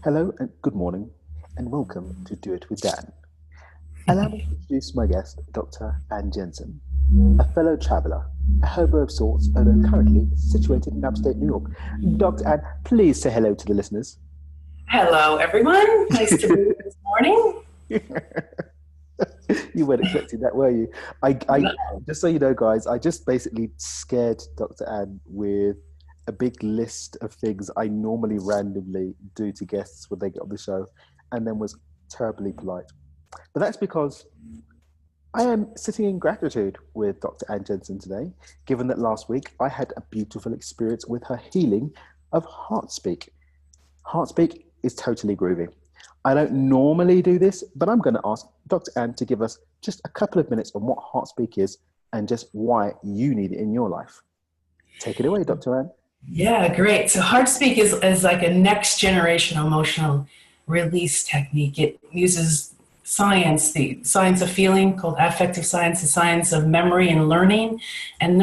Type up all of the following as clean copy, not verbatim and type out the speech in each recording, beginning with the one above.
Hello and good morning, and welcome to Do It with Dan. Allow me to introduce my guest, Dr. Anne Jensen, a fellow traveller, a hobo of sorts, although currently situated in upstate New York. Dr. Anne, please say hello to the listeners. Hello, everyone. Nice to be here this morning. You weren't expecting that, were you? I just so you know, guys, I just basically scared Dr. Anne with a big list of things I normally randomly do to guests when they get on the show, and then was terribly polite. But that's because I am sitting in gratitude with Dr. Anne Jensen today, given that last week I had a beautiful experience with her healing of HeartSpeak. HeartSpeak is totally groovy. I don't normally do this, but I'm going to ask Dr. Anne to give us just a couple of minutes on what HeartSpeak is and just why you need it in your life. Take it away, Dr. Anne. Yeah, great. So HeartSpeak is like a next generation emotional release technique. It uses science, the science of feeling called affective science, the science of memory and learning, and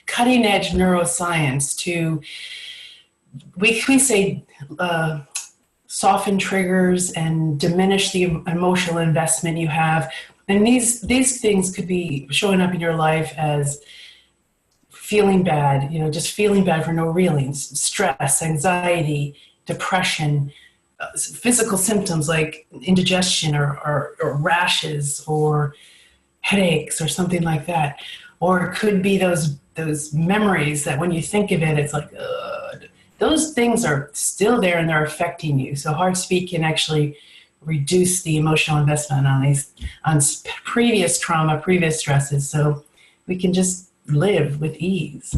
cutting edge neuroscience to, we say, soften triggers and diminish the emotional investment you have. And these things could be showing up in your life as feeling bad, just feeling bad for no reason, stress, anxiety, depression, physical symptoms like indigestion or rashes or headaches or something like that. Or it could be those memories that when you think of it, it's like, ugh. Those things are still there and they're affecting you. So HeartSpeak can actually reduce the emotional investment on previous trauma, previous stresses. So we can just live with ease.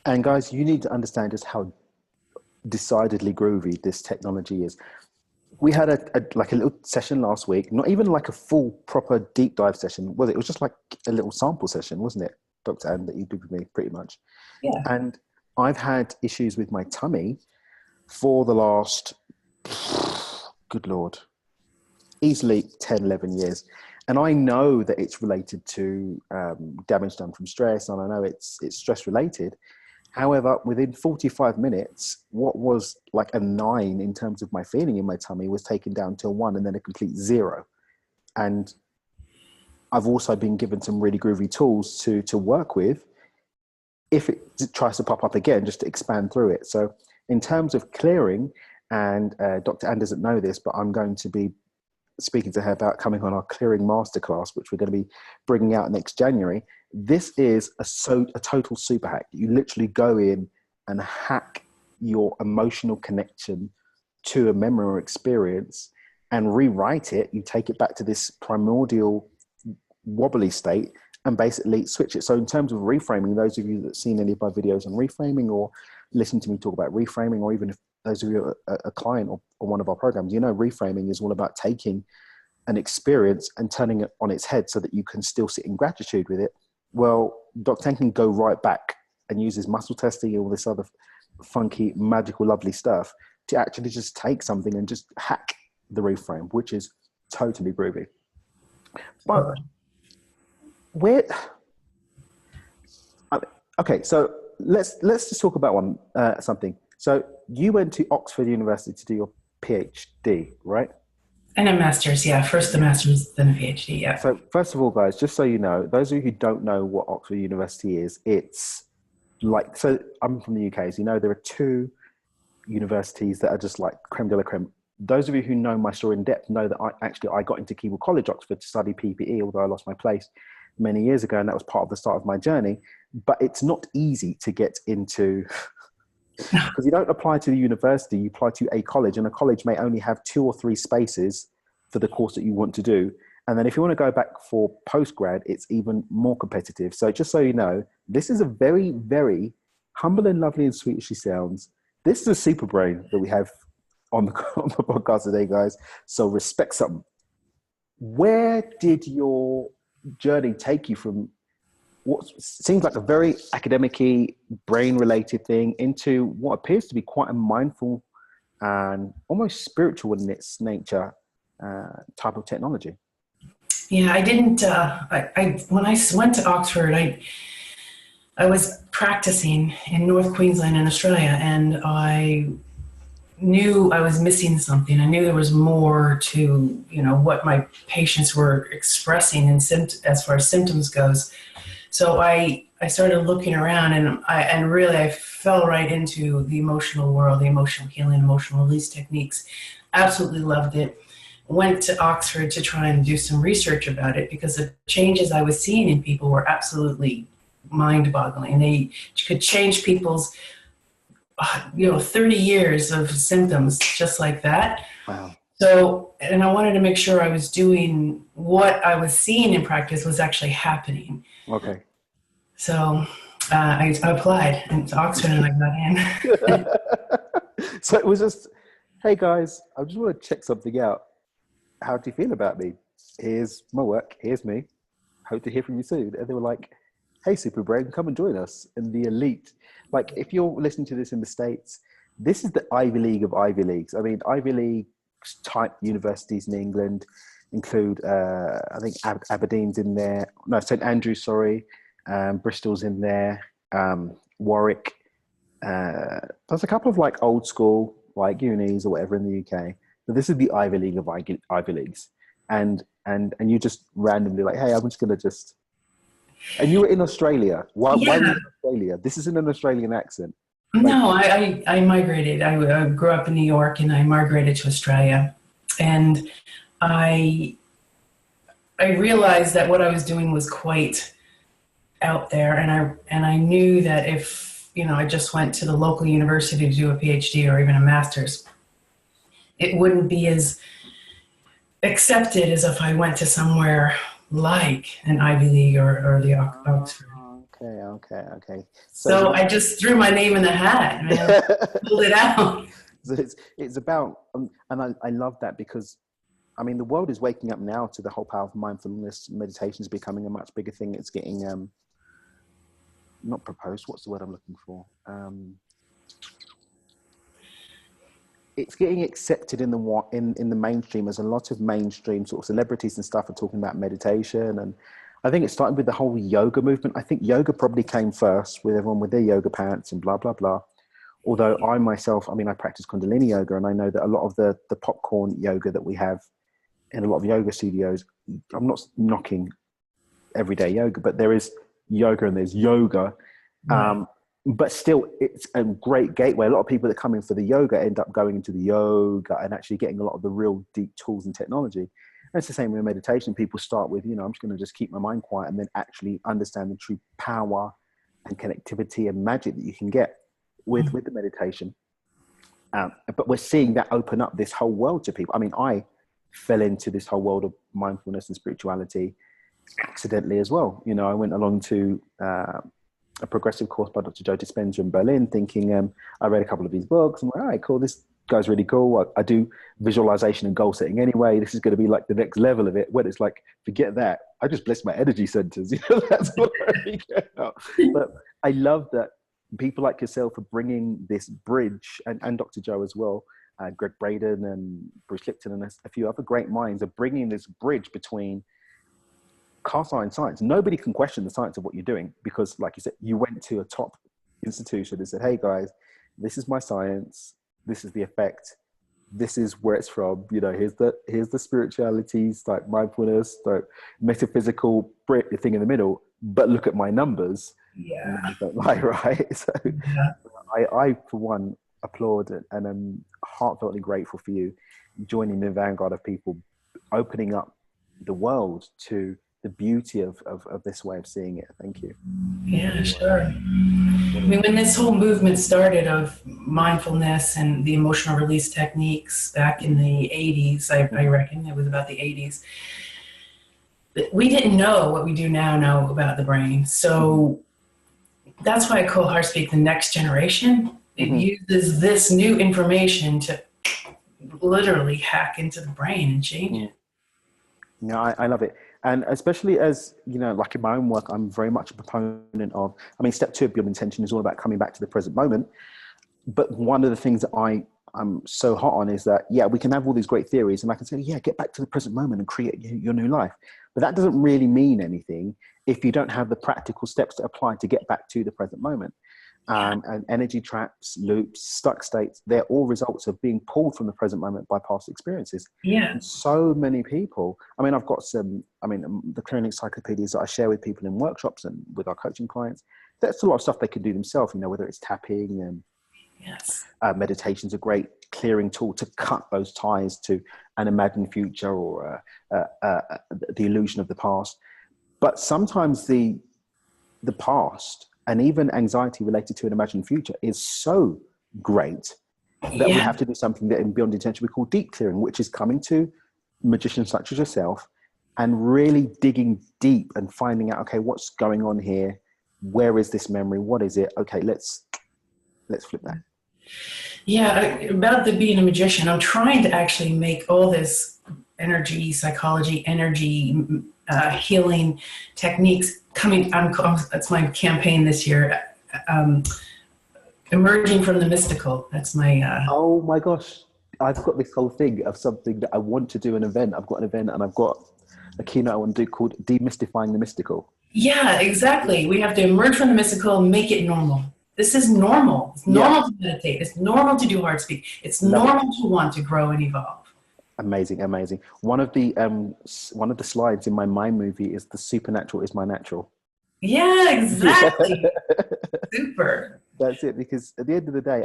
And guys, you need to understand just how decidedly groovy this technology is. We had a little session last week, not even like a full proper deep dive session, was it? It was just like a little sample session, wasn't it, Dr. Anne, that you did with me pretty much? Yeah. And I've had issues with my tummy for the last, good Lord, easily 10, 11 years. And I know that it's related to damage done from stress, and I know it's stress related. However, within 45 minutes, what was like a 9 in terms of my feeling in my tummy was taken down to a 1 and then a complete 0. And I've also been given some really groovy tools to work with if it tries to pop up again, just to expand through it. So in terms of clearing, and Dr. Anne doesn't know this, but I'm going to be speaking to her about coming on our clearing masterclass, which we're going to be bringing out next January. This is a total super hack. You literally go in and hack your emotional connection to a memory or experience and rewrite it. You take it back to this primordial wobbly state and basically switch it. So in terms of reframing, those of you that have seen any of my videos on reframing or listen to me talk about reframing, or even if those of you are a client or one of our programs, reframing is all about taking an experience and turning it on its head so that you can still sit in gratitude with it. Well, Dr. Anne can go right back and use his muscle testing and all this other funky, magical, lovely stuff to actually just take something and just hack the reframe, which is totally groovy. But okay, so let's just talk about something. So you went to Oxford University to do your PhD, right? And a master's, yeah. First the master's, then a PhD, yeah. So first of all, guys, just so you know, those of you who don't know what Oxford University is, it's like, so I'm from the UK, as you know, there are 2 universities that are just like creme de la creme. Those of you who know my story in depth know that I got into Keble College, Oxford, to study PPE, although I lost my place many years ago, and that was part of the start of my journey. But it's not easy to get into, because you don't apply to the university, you apply to a college, and a college may only have 2 or 3 spaces for the course that you want to do. And then if you want to go back for postgrad, it's even more competitive. So just so you know, this is a very, very humble and lovely and sweet as she sounds. This is a super brain that we have on the podcast today, guys. So respect something. Where did your journey take you from what seems like a very academic-y, brain-related thing into what appears to be quite a mindful and almost spiritual in its nature type of technology? Yeah, I didn't, when I went to Oxford, I was practicing in North Queensland in Australia, and I knew I was missing something. I knew there was more to, what my patients were expressing in as far as symptoms goes. So I started looking around, and really I fell right into the emotional world, the emotional healing, emotional release techniques. Absolutely loved it. Went to Oxford to try and do some research about it, because the changes I was seeing in people were absolutely mind-boggling. They could change people's 30 years of symptoms just like that. Wow. So, and I wanted to make sure I was doing what I was seeing in practice was actually happening. Okay. So I applied to Oxford and I got in. So it was just, hey guys, I just want to check something out. How do you feel about me? Here's my work. Here's me. Hope to hear from you soon. And they were like, hey, Super Brain, come and join us. And the elite, like if you're listening to this in the States, this is the Ivy League of Ivy Leagues. I mean, Ivy League type universities in England include, I think Aberdeen's in there. No, St. Andrews, sorry. Bristol's in there. Warwick. There's a couple of like old school, like unis or whatever in the UK. But this is the Ivy League of Ivy Leagues. And you just randomly like, hey, I'm just going to just... And you were in Australia. Why were you in Australia? This isn't an Australian accent. No, I migrated. I grew up in New York and I migrated to Australia. And I realized that what I was doing was quite out there. And I knew that if, I just went to the local university to do a PhD or even a master's, it wouldn't be as accepted as if I went to somewhere like an Ivy League or the Oxford. Okay. So I just threw my name in the hat, man. Pulled it out. So it's about, and I love that, because I mean the world is waking up now to the whole power of mindfulness. Meditation is becoming a much bigger thing. It's getting not proposed. What's the word I'm looking for? It's getting accepted in the mainstream, as a lot of mainstream sort of celebrities and stuff are talking about meditation. And I think it started with the whole yoga movement. I think yoga probably came first, with everyone with their yoga pants and blah, blah, blah. Although I myself, I practice Kundalini yoga, and I know that a lot of the popcorn yoga that we have in a lot of yoga studios, I'm not knocking everyday yoga, but there is yoga and there's yoga. Right. But still, it's a great gateway. A lot of people that come in for the yoga end up going into the yoga and actually getting a lot of the real deep tools and technology. And it's the same with meditation. People start with, I'm just going to just keep my mind quiet, and then actually understand the true power and connectivity and magic that you can get with the meditation. But we're seeing that open up this whole world to people. I mean, I fell into this whole world of mindfulness and spirituality accidentally as well. I went along to a progressive course by Dr. Joe Dispenza in Berlin, thinking I read a couple of his books. I'm like, all right, cool, this guy's really cool. I do visualization and goal setting anyway. This is going to be like the next level of it. When it's like, forget that. I just bless my energy centers. That's what I really care about. But I love that people like yourself are bringing this bridge, and Dr. Joe as well, Greg Braden and Bruce Lipton and a few other great minds are bringing this bridge between cast iron science. Nobody can question the science of what you're doing, because like you said, you went to a top institution and said, hey guys, this is my science, this is the effect, this is where it's from, here's the spiritualities, like mindfulness, like metaphysical thing in the middle, but look at my numbers. Yeah. And don't lie, right? So yeah. I for one applaud and I'm heartfeltly grateful for you joining the vanguard of people opening up the world to the beauty of this way of seeing it. Thank you. Yeah, sure. When this whole movement started of mindfulness and the emotional release techniques back in the 80s, I reckon it was about the 80s, we didn't know what we do now know about the brain. So that's why I call HeartSpeak the next generation. It uses this new information to literally hack into the brain and change it. No, I love it. And especially as, like in my own work, I'm very much a proponent of, step 2 of Beyond Intention is all about coming back to the present moment. But one of the things that I'm so hot on is that, we can have all these great theories and I can say, get back to the present moment and create your new life. But that doesn't really mean anything if you don't have the practical steps to apply to get back to the present moment. and energy traps, loops, stuck states, they're all results of being pulled from the present moment by past experiences. Yeah. And so many people, I've got the clearing encyclopedias that I share with people in workshops and with our coaching clients. There's a lot of stuff they can do themselves, whether it's tapping and Yes. Meditation's a great clearing tool to cut those ties to an imagined future or the illusion of the past. But sometimes the past and even anxiety related to an imagined future is so great that we have to do something that in Beyond Intention we call deep clearing, which is coming to magicians such as yourself and really digging deep and finding out, okay, what's going on here? Where is this memory? What is it? Okay, let's flip that. Yeah, about being a magician, I'm trying to actually make all this energy, psychology, energy, healing techniques coming. That's my campaign this year. Emerging from the mystical. That's my. Oh my gosh. I've got this whole thing of something that I want to do an event. I've got an event and I've got a keynote I want to do called Demystifying the Mystical. Yeah, exactly. We have to emerge from the mystical and make it normal. This is normal. It's normal to meditate. It's normal to do HeartSpeak. It's normal to want to grow and evolve. Amazing, amazing. One of the slides in my mind movie is the supernatural is my natural. Yeah, exactly. Super. That's it. Because at the end of the day,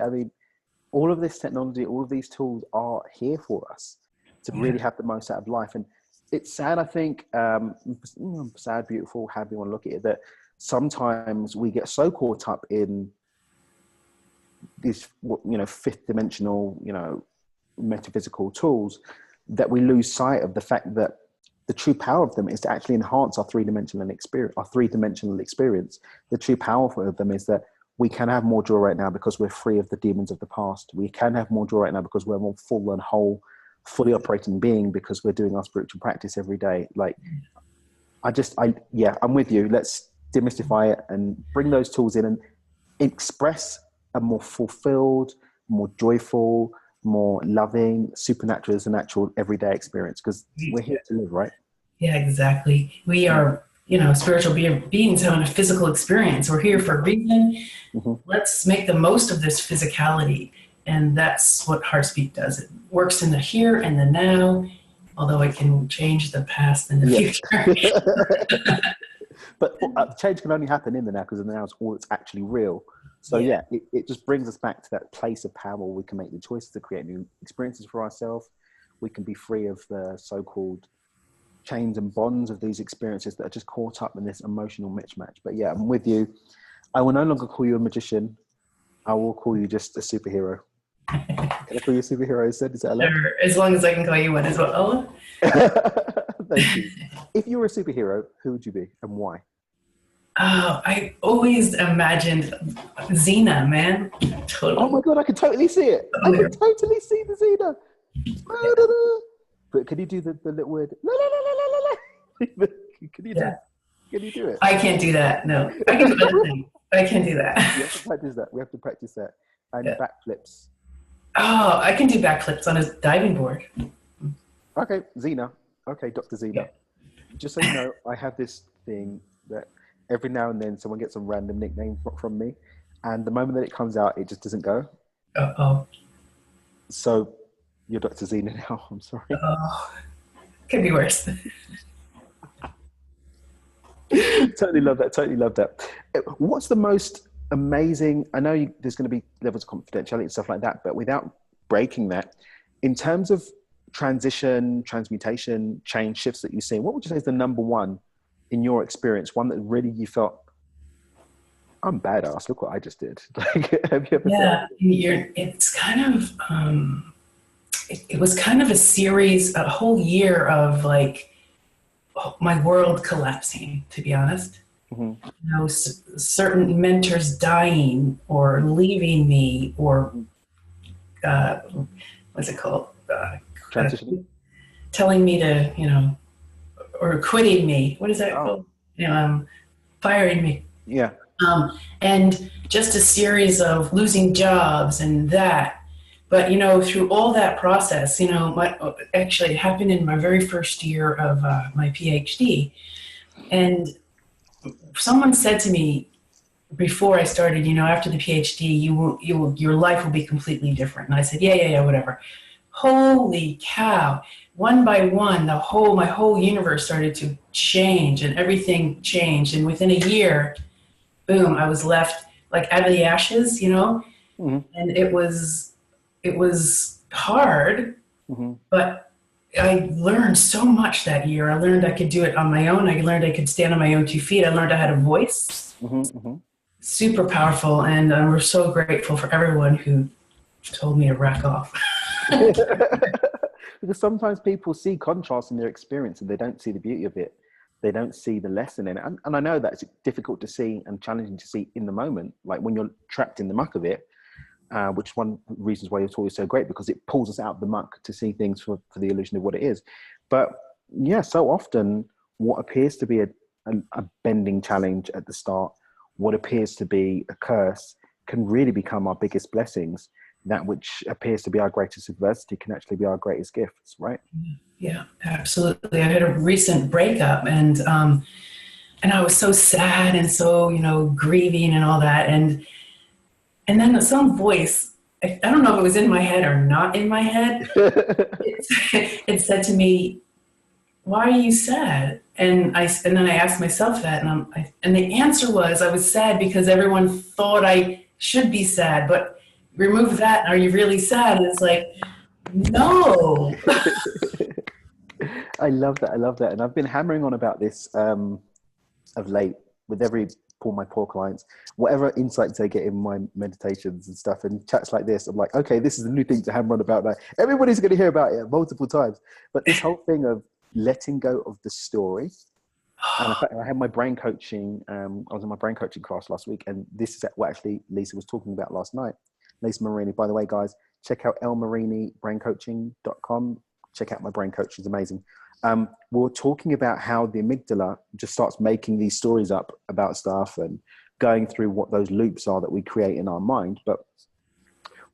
all of this technology, all of these tools are here for us to really have the most out of life. And it's sad, I think, sad, beautiful, however you want to look at it, that sometimes we get so caught up in these, fifth dimensional, metaphysical tools that we lose sight of the fact that the true power of them is to actually enhance our three-dimensional experience. The true power of them is that we can have more joy right now because we're free of the demons of the past. We can have more joy right now because we're more full and whole, fully operating being because we're doing our spiritual practice every day. I'm with you. Let's demystify it and bring those tools in and express a more fulfilled, more joyful, more loving, supernatural as a natural everyday experience because we're here to live, right? Yeah, exactly. We are, spiritual beings having a physical experience. We're here for a reason. Mm-hmm. Let's make the most of this physicality. And that's what HeartSpeak does. It works in the here and the now, although it can change the past and the future. But change can only happen in the now because the now is all that's actually real. So it just brings us back to that place of power where we can make the choices to create new experiences for ourselves. We can be free of the so-called chains and bonds of these experiences that are just caught up in this emotional mismatch. But yeah, I'm with you. I will no longer call you a magician. I will call you just a superhero. Can I call you a superhero instead? Is that allowed? Sure, as long as I can call you one as well. Thank you. If you were a superhero, who would you be and why? I always imagined Xena, man. Totally. Oh my God, I can totally see it. I can totally see the Xena. But can you do the little word? La, la, la, la, la, la. Can you do it? I can't do that. No, I can do anything. I can't do that. We have to practice that. We have to practice that. And backflips. Oh, I can do backflips on a diving board. Okay, Xena. Okay, Dr. Xena. Yeah. Just so you know, I have this thing that every now and then someone gets a random nickname from me, and the moment that it comes out, it just doesn't go. Uh-oh. So you're Dr. Xena now. I'm sorry. Oh, could be worse. Totally love that. What's the most amazing, I know there's going to be levels of confidentiality and stuff like that, but without breaking that, in terms of transition, transmutation, change, shifts that you've seen, what would you say is the number one in your experience, one that really you felt, I'm badass, look what I just did? Have you ever it's kind of, it was kind of a series, a whole year of my world collapsing, to be honest. Mm-hmm. Certain mentors dying or leaving me or, what's it called? Transitioning? Telling me to, or quitting me. What is that called? Firing me. Yeah. And just a series of losing jobs and that. But, through all that process, actually it happened in my very first year of my PhD. And someone said to me, before I started, after the PhD, your life will be completely different. And I said, yeah, whatever. Holy cow. One by one, my whole universe started to change and everything changed. And within a year, boom, I was left like out of the ashes, Mm-hmm. and it was hard, Mm-hmm. but I learned so much that year. I learned I could do it on my own. I learned I could stand on my own 2 feet. I learned I had a voice. Mm-hmm. Mm-hmm. Super powerful, and we're so grateful for everyone who told me to rack off. Because sometimes people see contrast in their experience and they don't see the beauty of it. They don't see the lesson in it. And I know that's difficult to see and challenging to see in the moment, like when you're trapped in the muck of it, which is one of the reasons why your tool is so great, because it pulls us out of the muck to see things for the illusion of what it is. But yeah, so often what appears to be a bending challenge at the start, what appears to be a curse, can really become our biggest blessings. That which appears to be our greatest adversity can actually be our greatest gifts, right? Yeah, absolutely. I had a recent breakup, and I was so sad and so grieving and all that, and then some voice, I don't know if it was in my head or not in my head, it said to me, "Why are you sad?" And then I asked myself that, and the answer was, I was sad because everyone thought I should be sad, but remove that, are you really sad? And it's like, no. I love that. And I've been hammering on about this of late with all my poor clients, whatever insights they get in my meditations and stuff and chats like this. I'm like, okay, this is a new thing to hammer on about now. Everybody's going to hear about it multiple times. But this whole thing of letting go of the story. And in fact, I had my brain coaching. I was in my brain coaching class last week, and this is what actually Lisa was talking about last night. Lisa Marini, by the way, guys, check out elmarinibraincoaching.com. Check out my brain coach. It's amazing. We're talking about how the amygdala just starts making these stories up about stuff and going through what those loops are that we create in our mind. But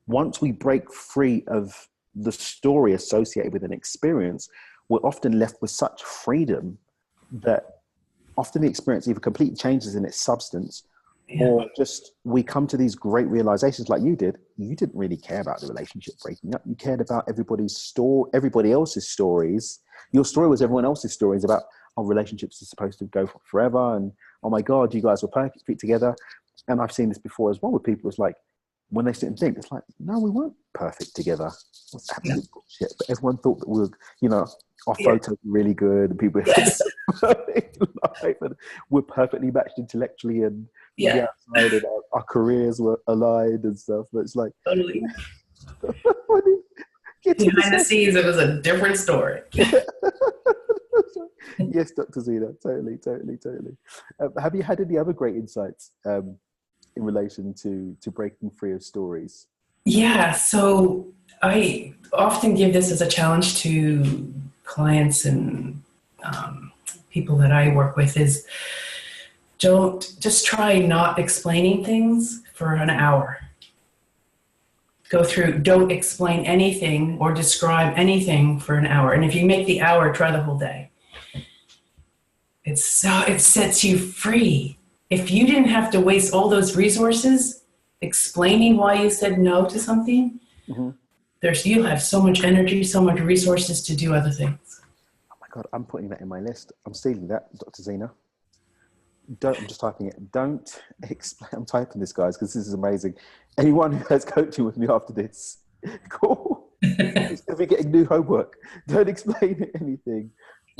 once we break free of the story associated with an experience, we're often left with such freedom that often the experience either completely changes in its substance, or just we come to these great realizations like you did. You didn't really care about the relationship breaking up. You cared about everybody else's stories. Your story was everyone else's stories about our relationships are supposed to go for forever. And, oh my God, you guys were perfect together. And I've seen this before as well with people. It's like, when they sit and think, it's like, no, we weren't perfect together. It was absolute bullshit. But everyone thought that we were, our photos were really good. And people we're perfectly matched intellectually and outside, and our careers were aligned and stuff. But it's like, totally. Behind the scenes, it was a different story. Yes, Dr. Zena, totally. Have you had any other great insights in relation to breaking free of stories? Yeah, so I often give this as a challenge to clients and people that I work with is just try not explaining things for an hour. Don't explain anything or describe anything for an hour. And if you make the hour, try the whole day. It sets you free. If you didn't have to waste all those resources explaining why you said no to something, you'll have so much energy, so much resources to do other things. Oh my God, I'm putting that in my list. I'm stealing that, Dr. Zena. I'm just typing it. Don't explain. I'm typing this, guys, because this is amazing. Anyone who has coaching with me after this, cool. It's going to be getting new homework. Don't explain anything.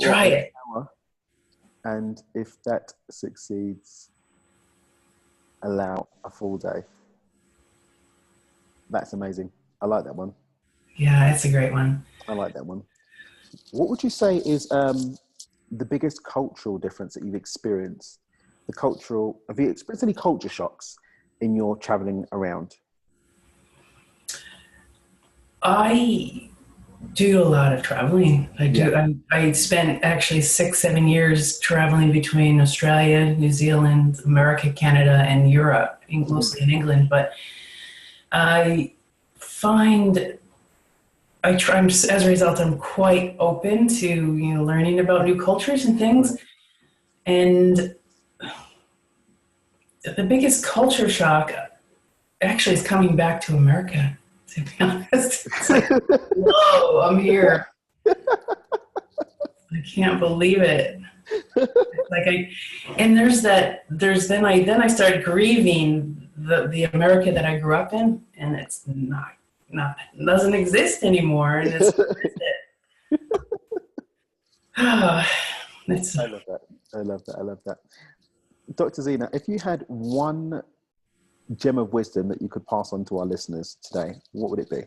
Try it. And if that succeeds, allow a full day. That's amazing. I like that one. Yeah, it's a great one. I like that one. What would you say is the biggest cultural difference that you've experienced? Have you experienced any culture shocks in your traveling around? I do a lot of traveling. I do. Yeah. I spent actually 6-7 years traveling between Australia, New Zealand, America, Canada, and Europe, mostly in England. But I find as a result, I'm quite open to learning about new cultures and things. And The biggest culture shock actually is coming back to America, to be honest. It's like, whoa, I'm here. I can't believe it. Like and then I started grieving the America that I grew up in, and it's not doesn't exist anymore. And it's it's I love that. I love that. I love that. Dr. Zena, if you had one gem of wisdom that you could pass on to our listeners today, what would it be?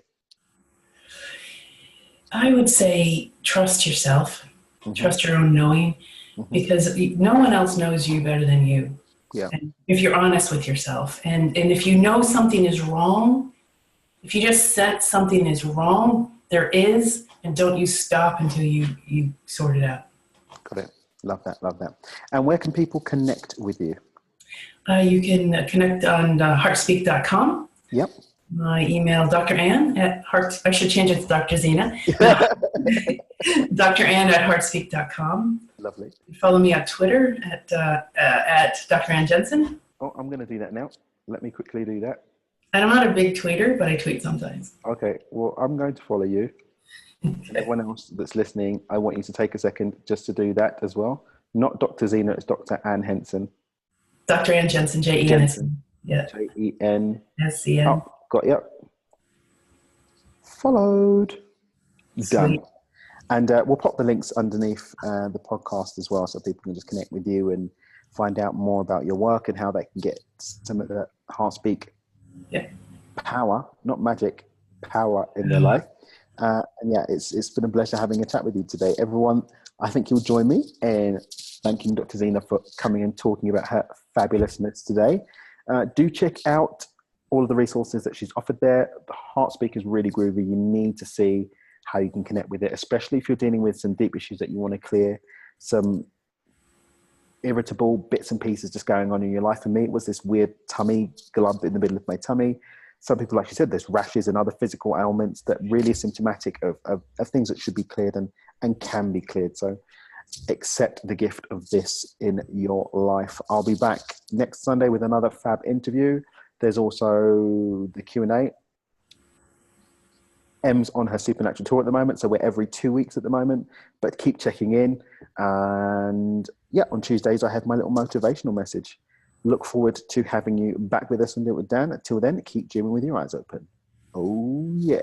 I would say trust yourself, trust your own knowing, because no one else knows you better than you. Yeah. And if you're honest with yourself, and if you know something is wrong, if you just sense something is wrong, there is, and don't you stop until you sort it out. Got it. Love that. Love that. And where can people connect with you? You can connect on heartspeak.com. Yep. My email, Dr. Anne at Heart. I should change it to Dr. Zena. Dr. Anne at heartspeak.com. Lovely. Follow me on Twitter at Dr. Anne Jensen. Oh, I'm going to do that now. Let me quickly do that. And I'm not a big tweeter, but I tweet sometimes. Okay. Well, I'm going to follow you. And everyone else that's listening, I want you to take a second just to do that as well. Not Dr. Zena, it's Dr. Anne Jensen. Dr. Anne Jensen, Jensen. Yeah. Jensen. Oh, got you. Followed. Done. Sweet. And we'll pop the links underneath the podcast as well, so people can just connect with you and find out more about your work and how they can get some of the HeartSpeak power, not magic, power in their life. And yeah, it's been a pleasure having a chat with you today. Everyone, I think you'll join me in thanking Dr. Zena for coming and talking about her fabulousness today. Do check out all of the resources that she's offered there. The HeartSpeak is really groovy. You need to see how you can connect with it, especially if you're dealing with some deep issues that you want to clear, some irritable bits and pieces just going on in your life. For me, it was this weird tummy glub in the middle of my tummy. Some people, like you said, there's rashes and other physical ailments that really are symptomatic of things that should be cleared and can be cleared. So accept the gift of this in your life. I'll be back next Sunday with another fab interview. There's also the Q&A. Em's on her supernatural tour at the moment, so we're every 2 weeks at the moment, but keep checking in. And yeah, on Tuesdays I have my little motivational message. Look forward to having you back with us and do it with Dan. Until then, keep gymming with your eyes open. Oh yeah.